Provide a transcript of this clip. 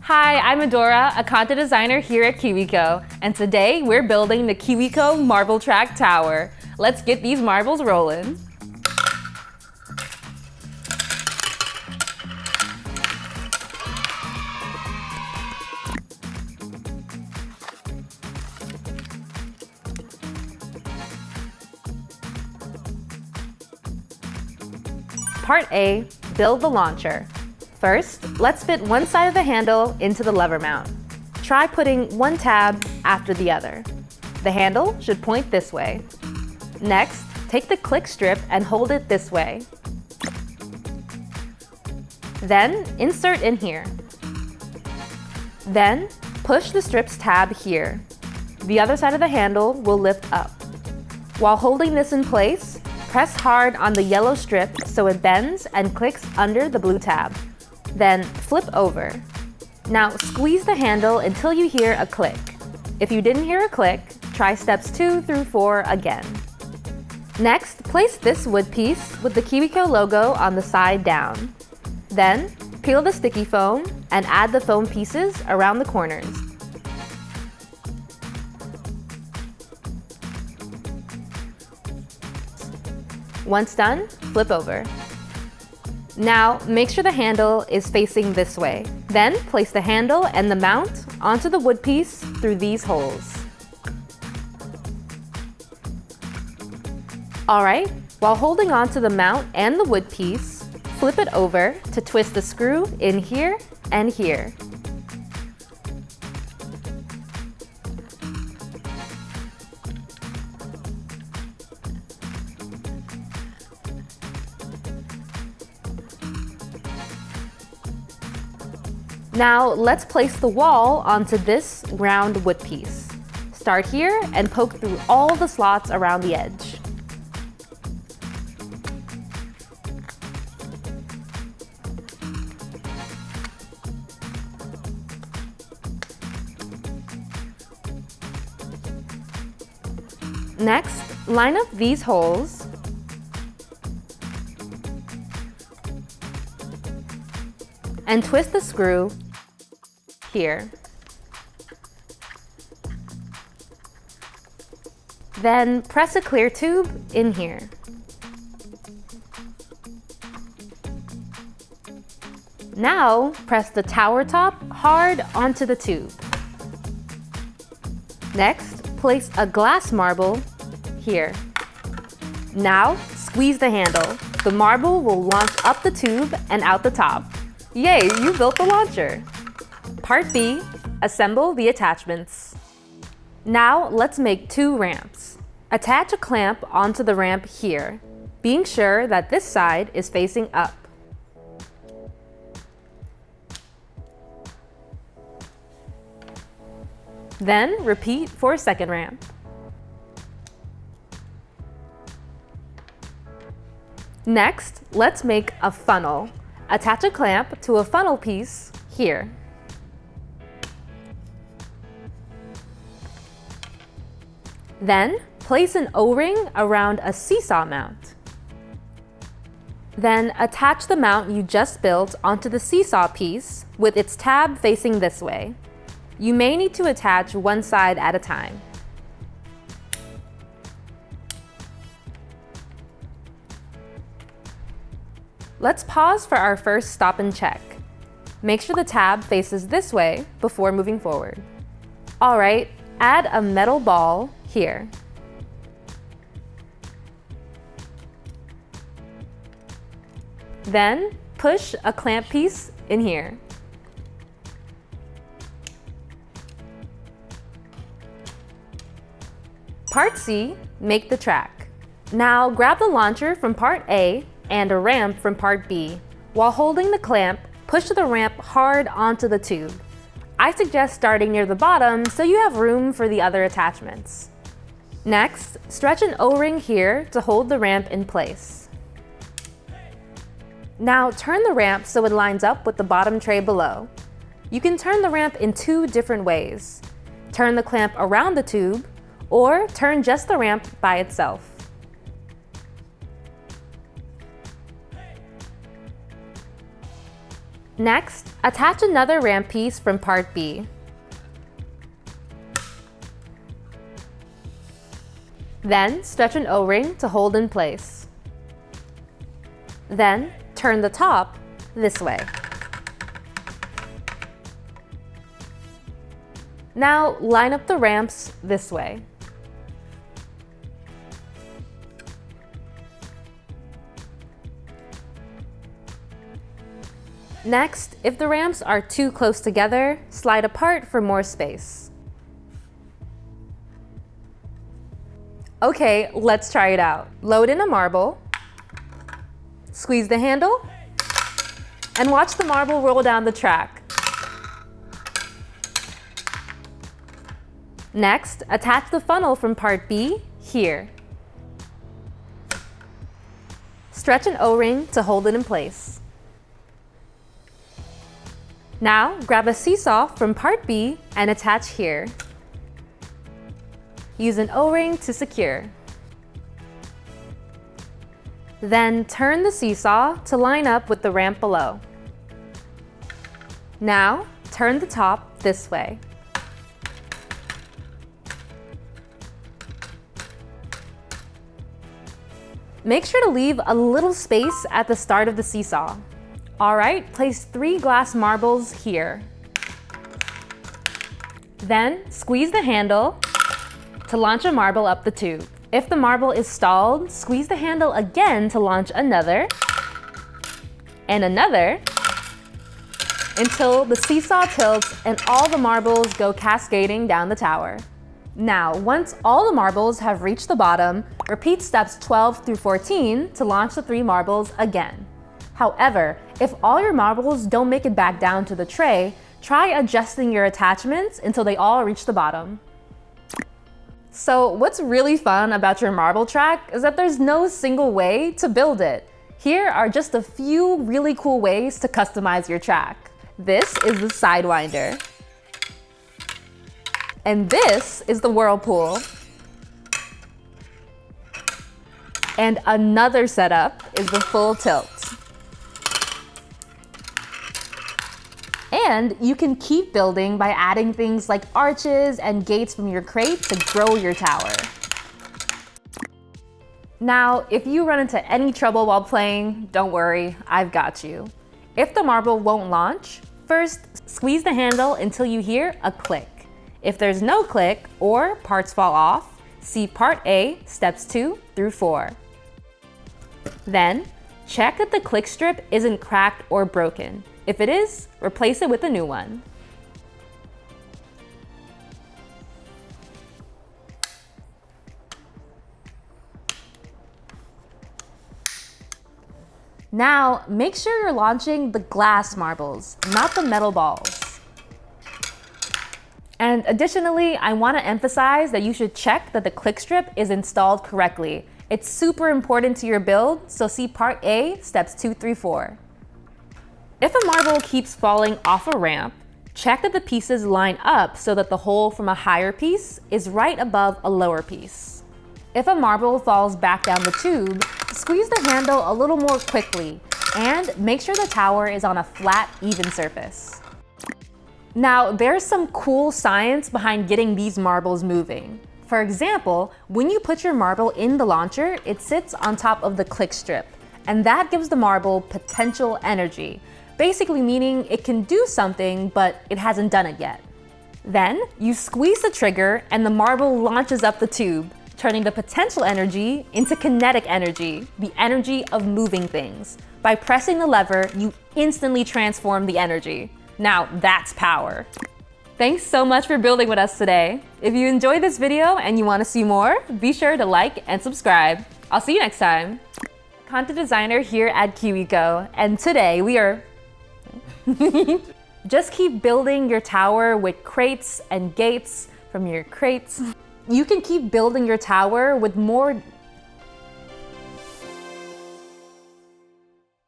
Hi, I'm Adora, a content designer here at KiwiCo, and today we're building the KiwiCo Marble Track Tower. Let's get these marbles rolling. Part A, build the launcher. First, let's fit one side of the handle into the lever mount. Try putting one tab after the other. The handle should point this way. Next, take the click strip and hold it this way. Then, insert in here. Then, push the strip's tab here. The other side of the handle will lift up. While holding this in place, press hard on the yellow strip so it bends and clicks under the blue tab. Then flip over. Now squeeze the handle until you hear a click. If you didn't hear a click, try steps 2 through 4 again. Next, place this wood piece with the KiwiCo logo on the side down. Then, peel the sticky foam and add the foam pieces around the corners. Once done, flip over. Now, make sure the handle is facing this way. Then, place the handle and the mount onto the wood piece through these holes. Alright, while holding onto the mount and the wood piece, flip it over to twist the screw in here and here. Now, let's place the wall onto this round wood piece. Start here and poke through all the slots around the edge. Next, line up these holes and twist the screw here. Then press a clear tube in here. Now press the tower top hard onto the tube. Next, place a glass marble here. Now squeeze the handle. The marble will launch up the tube and out the top. Yay, you built the launcher! Part B, assemble the attachments. Now let's make 2 ramps. Attach a clamp onto the ramp here, being sure that this side is facing up. Then repeat for a second ramp. Next, let's make a funnel. Attach a clamp to a funnel piece here. Then, place an O-ring around a seesaw mount. Then, attach the mount you just built onto the seesaw piece with its tab facing this way. You may need to attach one side at a time. Let's pause for our first stop and check. Make sure the tab faces this way before moving forward. Alright, add a metal ball here. Then push a clamp piece in here. Part C, make the track. Now grab the launcher from Part A and a ramp from Part B. While holding the clamp, push the ramp hard onto the tube. I suggest starting near the bottom so you have room for the other attachments. Next, stretch an O-ring here to hold the ramp in place. Now turn the ramp so it lines up with the bottom tray below. You can turn the ramp in 2 different ways. Turn the clamp around the tube, or turn just the ramp by itself. Next, attach another ramp piece from part B. Then, stretch an O-ring to hold in place. Then, turn the top this way. Now, line up the ramps this way. Next, if the ramps are too close together, slide apart for more space. Okay, let's try it out. Load in a marble, squeeze the handle, and watch the marble roll down the track. Next, attach the funnel from part B here. Stretch an O-ring to hold it in place. Now, grab a seesaw from part B and attach here. Use an O-ring to secure. Then turn the seesaw to line up with the ramp below. Now, turn the top this way. Make sure to leave a little space at the start of the seesaw. All right, place 3 glass marbles here. Then, squeeze the handle to launch a marble up the tube. If the marble is stalled, squeeze the handle again to launch another and another until the seesaw tilts and all the marbles go cascading down the tower. Now, once all the marbles have reached the bottom, repeat steps 12 through 14 to launch the 3 marbles again. However, if all your marbles don't make it back down to the tray, try adjusting your attachments until they all reach the bottom. So what's really fun about your marble track is that there's no single way to build it. Here are just a few really cool ways to customize your track. This is the Sidewinder. And this is the Whirlpool. And another setup is the Full Tilt. And you can keep building by adding things like arches and gates from your crate to grow your tower. Now, if you run into any trouble while playing, don't worry, I've got you. If the marble won't launch, first squeeze the handle until you hear a click. If there's no click or parts fall off, see part A, steps 2 through 4. Then, check that the click strip isn't cracked or broken. If it is, replace it with a new one. Now, make sure you're launching the glass marbles, not the metal balls. And additionally, I want to emphasize that you should check that the click strip is installed correctly. It's super important to your build, so see part A, steps 2 through 4. If a marble keeps falling off a ramp, check that the pieces line up so that the hole from a higher piece is right above a lower piece. If a marble falls back down the tube, squeeze the handle a little more quickly and make sure the tower is on a flat, even surface. Now, there's some cool science behind getting these marbles moving. For example, when you put your marble in the launcher, it sits on top of the click strip, and that gives the marble potential energy, basically meaning it can do something, but it hasn't done it yet. Then, you squeeze the trigger and the marble launches up the tube, turning the potential energy into kinetic energy, the energy of moving things. By pressing the lever, you instantly transform the energy. Now, that's power. Thanks so much for building with us today. If you enjoyed this video and you want to see more, be sure to like and subscribe. I'll see you next time. Content designer here at KiwiCo, and today we are just keep building your tower with crates and gates from your crates. You can keep building your tower with more